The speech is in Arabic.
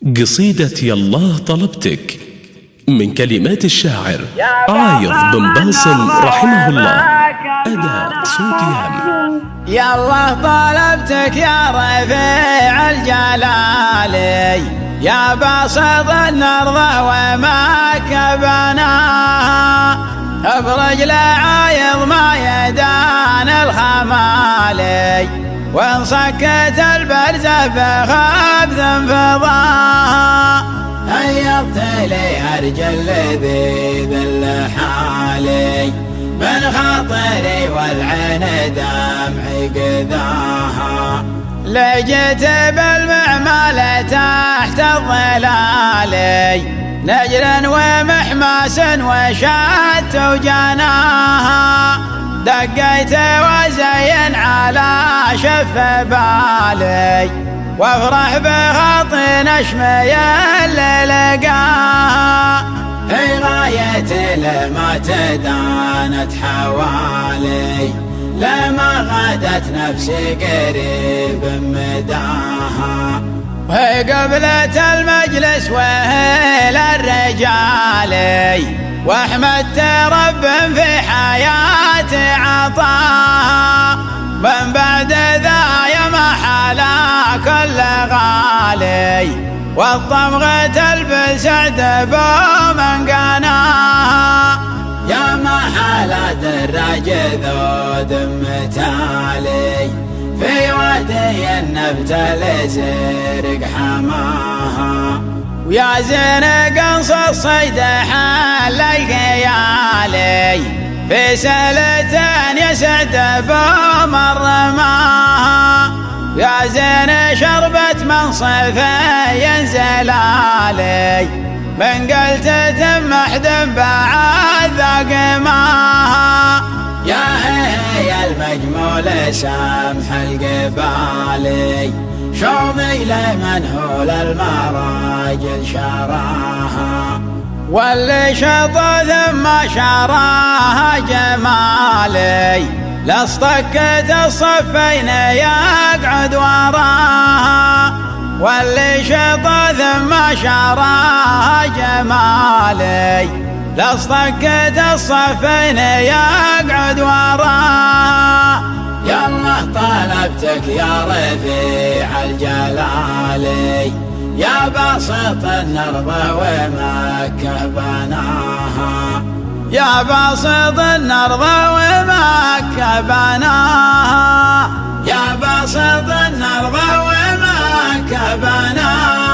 قصيدة يالله طلبتك من كلمات الشاعر عايض بن باسم رحمه الله. أداء صوت يام. يا الله طلبتك يا رفيع الجلال، يا باسط الأرض وما كبناها، افرج لعايض ما يدان الخمالي، وان صكت البرز بخبث فضاها، هيضت لي هرج الذي ذل حالي من خاطري والعين دمعي قذاها، لجيت بالمعمل تحت الظلال، نجر ومحماس وشات وجناها، دقيت وزين على شف بالي، وافرح بخط نشمي اللي لقاها، هي غاية لما تدانت حوالي، لما غدت نفسي قريب مداها، وهي قبلة المجلس وهي للرجال، واحمدت رب في حياتي عطاها، من بعد ذا يا محلا كل غالي، والطمغة البسعد بومن قناها، يا محلا دراج ذو متالي، في وادي النبت لزرق حماها، ويا زين قنص الصيد حل القيالي، في سلتين يسعد بومن رماها، يا زين شربت منصف ينزلالي، من قلتة محد بعد ذاق ماها، يا هي المجمول سمح القبالي، شومي لمنهول المراجل شراها، واللي شطى ثم شراها جمالي، لاصطكت الصفين يقعد وراها، واللي شطى ثم شراها جمالي، لاصطكت الصفين يقعد وراها، يا الله طلبتك يا رفيع الجلال، يا باسط الأرض ومكة بناها، يا باسط الأرض ومكة بناها، يا باسط الأرض ومكة بناها.